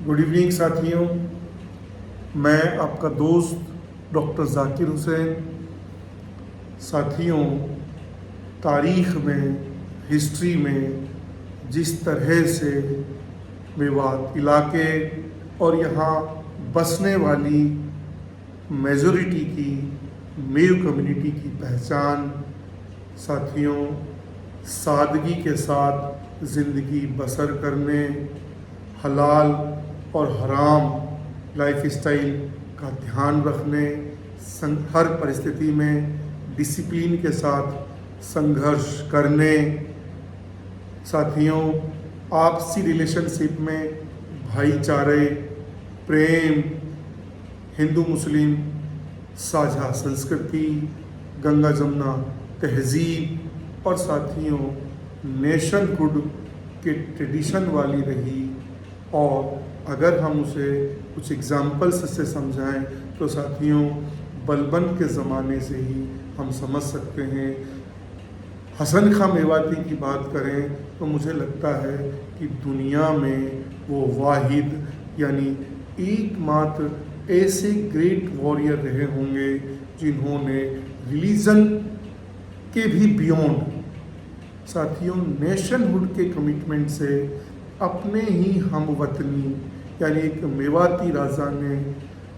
Good evening साथियों, मैं आपका दोस्त डॉक्टर जाकिर हुसैन। साथियों, तारीख़ में, हिस्ट्री में जिस तरह से मेवात इलाके और यहाँ बसने वाली मेजॉरिटी की मेव कम्युनिटी की पहचान, साथियों, सादगी के साथ ज़िंदगी बसर करने, हलाल और हराम लाइफस्टाइल का ध्यान रखने, हर परिस्थिति में डिसिप्लिन के साथ संघर्ष करने, साथियों, आपसी रिलेशनशिप में भाईचारे, प्रेम, हिंदू मुस्लिम साझा संस्कृति, गंगा जमुना तहजीब और साथियों नेशनहुड के ट्रेडिशन वाली रही। और अगर हम उसे कुछ एग्जाम्पल्स से समझाएं तो साथियों बलबन के ज़माने से ही हम समझ सकते हैं। हसन खां मेवाती की बात करें तो मुझे लगता है कि दुनिया में वो वाहिद यानी एकमात्र ऐसे ग्रेट वॉरियर रहे होंगे जिन्होंने रिलीजन के भी बियॉन्ड साथियों नेशनहुड के कमिटमेंट से अपने ही हम वतनी यानी एक मेवाती राजा ने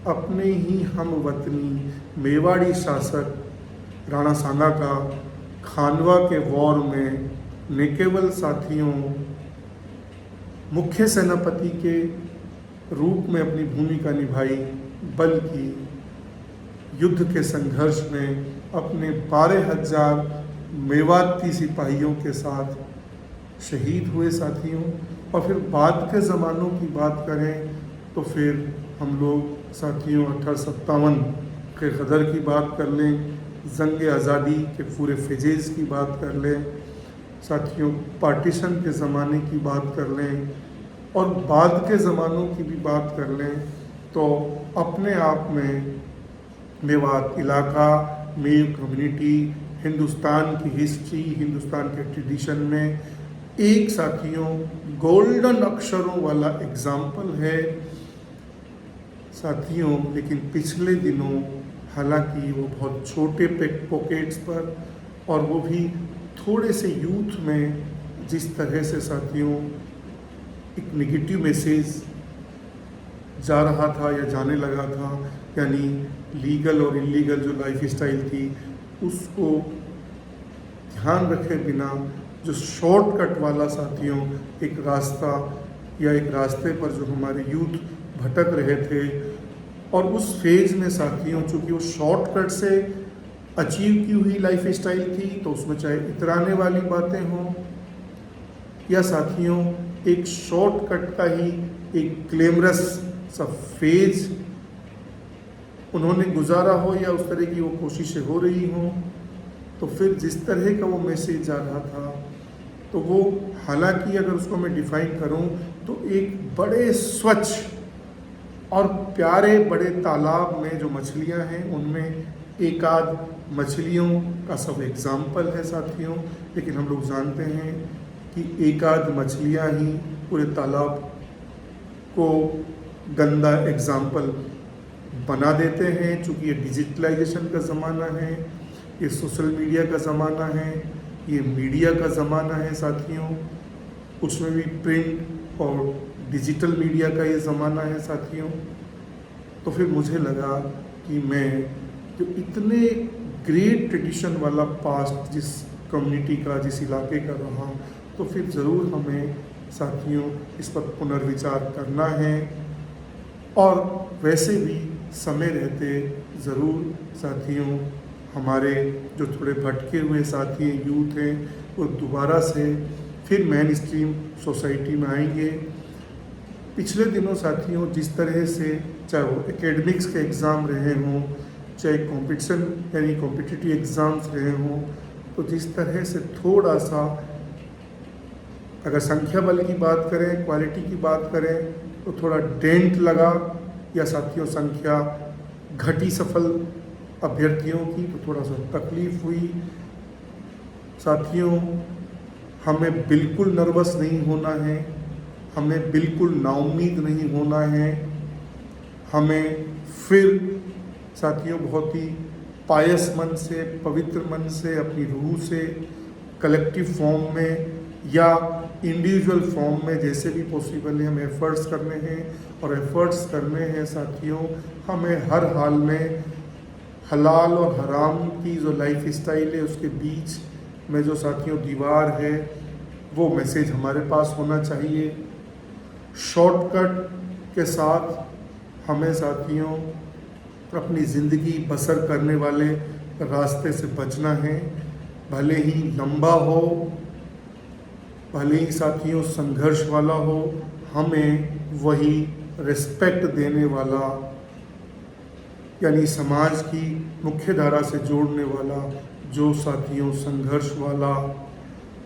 अपने ही हम वतनी मेवाड़ी शासक राणा सांगा का खानवा के वॉर में न केवल साथियों मुख्य सेनापति के रूप में अपनी भूमिका निभाई, बल्कि युद्ध के संघर्ष में अपने 12,000 मेवाती सिपाहियों के साथ शहीद हुए साथियों। और फिर बाद के ज़मानों की बात करें तो फिर हम लोग साथियों 1857 के गदर की बात कर लें, जंग आज़ादी के पूरे फेजेज़ की बात कर लें, साथियों पार्टीशन के ज़माने की बात कर लें और बाद के ज़मानों की भी बात कर लें, तो अपने आप में मेवात इलाका, मेव कम्युनिटी, हिंदुस्तान की हिस्ट्री, हिंदुस्तान के ट्रेडिशन में एक साथियों गोल्डन अक्षरों वाला एग्जाम्पल है साथियों। लेकिन पिछले दिनों हालांकि वो बहुत छोटे पॉकेट्स पर और वो भी थोड़े से यूथ में जिस तरह से साथियों एक नेगेटिव मैसेज जा रहा था या जाने लगा था, यानी लीगल और इलीगल जो लाइफ स्टाइल थी उसको ध्यान रखे बिना जो शॉर्टकट वाला साथियों एक रास्ता या एक रास्ते पर जो हमारे यूथ भटक रहे थे और उस फेज में साथियों चूँकि वो शॉर्टकट से अचीव की हुई लाइफ स्टाइल थी तो उसमें चाहे इतराने वाली बातें हों या साथियों एक शॉर्टकट का ही एक ग्लैमरस सा फेज उन्होंने गुजारा हो या उस तरह की वो कोशिशें हो रही हों, तो फिर जिस तरह का वो मैसेज जा रहा था तो वो हालांकि अगर उसको मैं डिफाइन करूं तो एक बड़े स्वच्छ और प्यारे बड़े तालाब में जो मछलियां हैं उनमें एक आध मछलियों का सब एग्जाम्पल है साथियों। लेकिन हम लोग जानते हैं कि एक आध मछलियां ही पूरे तालाब को गंदा एग्जाम्पल बना देते हैं। चूँकि ये डिजिटलाइजेशन का ज़माना है, ये सोशल मीडिया का ज़माना है, ये मीडिया का ज़माना है साथियों, उसमें भी प्रिंट और डिजिटल मीडिया का ये ज़माना है साथियों। तो फिर मुझे लगा कि मैं जो इतने ग्रेट ट्रेडिशन वाला पास्ट जिस कम्युनिटी का जिस इलाके का रहा, तो फिर ज़रूर हमें साथियों इस पर पुनर्विचार करना है और वैसे भी समय रहते ज़रूर साथियों हमारे जो थोड़े भटके हुए साथी यूथ हैं वो दोबारा से फिर मेन स्ट्रीम सोसाइटी में आएंगे। पिछले दिनों साथियों जिस तरह से चाहे वो एकेडमिक्स के एग्ज़ाम रहे हों, चाहे कॉम्पिटिशन यानी कॉम्पिटिटिव एग्ज़ाम्स रहे हों, तो जिस तरह से थोड़ा सा अगर संख्या बल की बात करें, क्वालिटी की बात करें तो थोड़ा डेंट लगा या साथियों संख्या घटी सफल अभ्यर्थियों की तो थोड़ा सा तकलीफ़ हुई। साथियों हमें बिल्कुल नर्वस नहीं होना है हमें बिल्कुल नाउम्मीद नहीं होना है। हमें फिर साथियों बहुत ही पायस मन से, पवित्र मन से, अपनी रूह से कलेक्टिव फॉर्म में या इंडिविजुअल फॉर्म में जैसे भी पॉसिबल है हमें एफर्ट्स करने हैं। और एफर्ट्स करने हैं साथियों, हमें हर हाल में हलाल और हराम की जो लाइफ स्टाइल है उसके बीच में जो साथियों दीवार है वो मैसेज हमारे पास होना चाहिए। शॉर्टकट के साथ हमें साथियों अपनी ज़िंदगी बसर करने वाले रास्ते से बचना है, भले ही लंबा हो, भले ही साथियों संघर्ष वाला हो। हमें वही रिस्पेक्ट देने वाला यानी समाज की मुख्य धारा से जोड़ने वाला जो साथियों संघर्ष वाला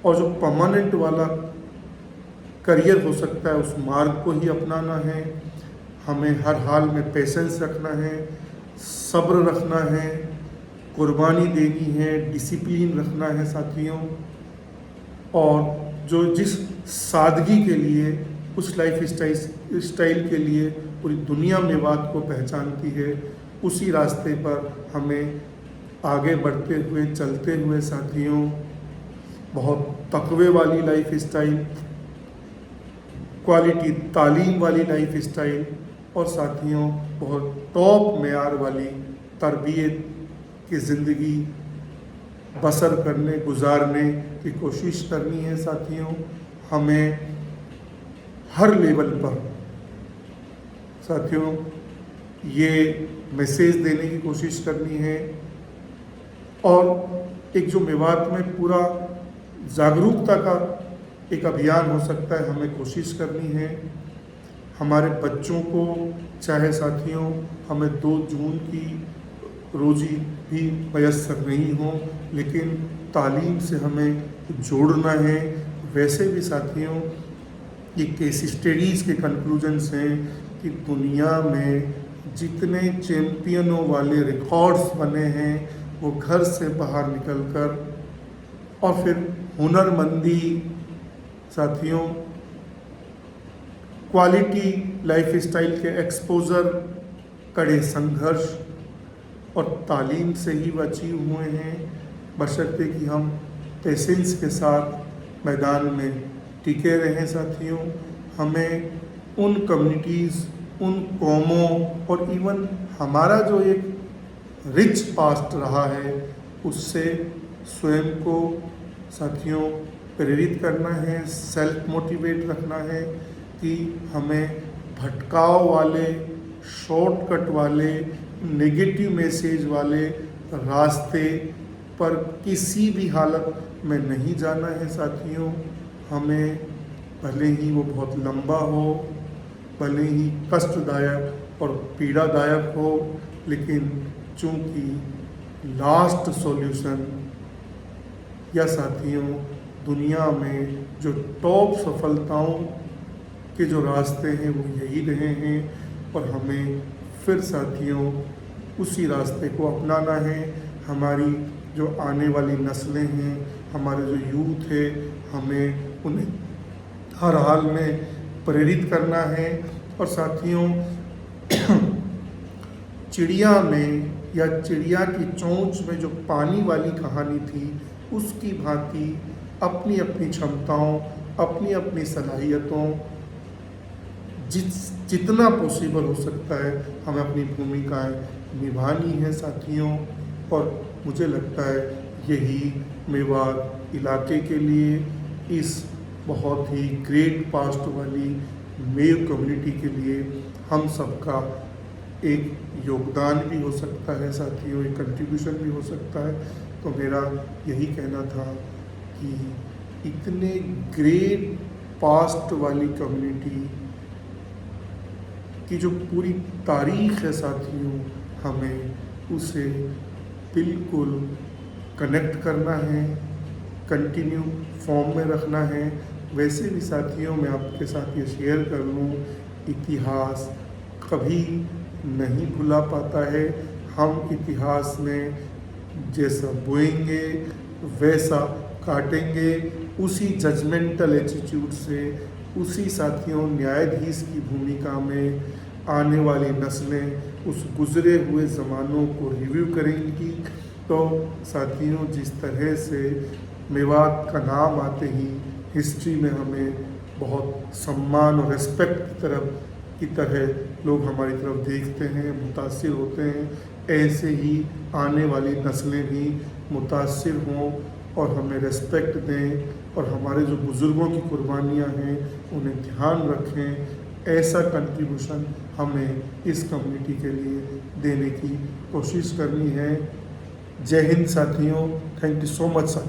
और जो परमानेंट वाला करियर हो सकता है उस मार्ग को ही अपनाना है। हमें हर हाल में पेशेंस रखना है, सब्र रखना है, कुर्बानी देनी है, डिसिप्लिन रखना है साथियों। और जो जिस सादगी के लिए उस लाइफ स्टाइल के लिए पूरी दुनिया में बात को पहचानती है उसी रास्ते पर हमें आगे बढ़ते हुए चलते हुए साथियों बहुत तकवे वाली लाइफ स्टाइल, क्वालिटी तालीम वाली लाइफ स्टाइल और साथियों बहुत टॉप मेयार वाली तरबियत की ज़िंदगी बसर करने गुजारने की कोशिश करनी है साथियों। हमें हर लेवल पर साथियों ये मैसेज देने की कोशिश करनी है और एक जो मेवात में पूरा जागरूकता का एक अभियान हो सकता है हमें कोशिश करनी है। हमारे बच्चों को चाहे साथियों हमें 2 जून की रोज़ी भी मयस्सर नहीं हो लेकिन तालीम से हमें जोड़ना है। वैसे भी साथियों ये केस स्टडीज़ के कंक्लूजन्स हैं कि दुनिया में जितने चैम्पियनों वाले रिकॉर्ड्स बने हैं वो घर से बाहर निकलकर और फिर हुनरमंदी साथियों क्वालिटी लाइफ स्टाइल के एक्सपोज़र, कड़े संघर्ष और तालीम से ही वो अचीव हुए हैं, बशर्ते कि हम पेशेंस के साथ मैदान में टिके रहें साथियों। हमें उन कम्युनिटीज़, उन कौमों और इवन हमारा जो एक रिच पास्ट रहा है उससे स्वयं को साथियों प्रेरित करना है, सेल्फ मोटिवेट रखना है कि हमें भटकाव वाले, शॉर्टकट वाले, नेगेटिव मैसेज वाले रास्ते पर किसी भी हालत में नहीं जाना है साथियों। हमें भले ही वो बहुत लंबा हो, भले ही कष्टदायक और पीड़ादायक हो, लेकिन चूँकि लास्ट सॉल्यूशन या साथियों दुनिया में जो टॉप सफलताओं के जो रास्ते हैं वो यही रहे हैं और हमें फिर साथियों उसी रास्ते को अपनाना है। हमारी जो आने वाली नस्लें हैं, हमारे जो यूथ है, हमें उन्हें हर हाल में प्रेरित करना है। और साथियों चिड़िया में या चिड़िया की चोंच में जो पानी वाली कहानी थी उसकी भांति अपनी अपनी क्षमताओं, अपनी अपनी सलाहियतों जितना पॉसिबल हो सकता है हमें अपनी भूमिकाएं निभानी है साथियों। और मुझे लगता है यही मेवात इलाके के लिए, इस बहुत ही ग्रेट पास्ट वाली मेव कम्युनिटी के लिए हम सबका एक योगदान भी हो सकता है साथियों, एक कंट्रीब्यूशन भी हो सकता है। तो मेरा यही कहना था कि इतने ग्रेट पास्ट वाली कम्युनिटी की जो पूरी तारीख़ है साथियों, हमें उसे बिल्कुल कनेक्ट करना है, कंटिन्यू फॉर्म में रखना है। वैसे भी साथियों मैं आपके साथ ये शेयर कर लूँ, इतिहास कभी नहीं भुला पाता है। हम इतिहास में जैसा बोएंगे वैसा काटेंगे, उसी जजमेंटल एटीट्यूड से उसी साथियों न्यायाधीश की भूमिका में आने वाली नस्लें उस गुज़रे हुए ज़मानों को रिव्यू करेंगी। तो साथियों, जिस तरह से मेवात का नाम आते ही हिस्ट्री में हमें बहुत सम्मान और रिस्पेक्ट की तरह लोग हमारी तरफ देखते हैं, मुतासिर होते हैं, ऐसे ही आने वाली नस्लें भी मुतासिर हों और हमें रिस्पेक्ट दें और हमारे जो बुज़ुर्गों की कुर्बानियाँ हैं उन्हें ध्यान रखें। ऐसा कंट्रीब्यूशन हमें इस कम्युनिटी के लिए देने की कोशिश करनी है। जय हिंद साथियों, थैंक यू सो मच साथियों।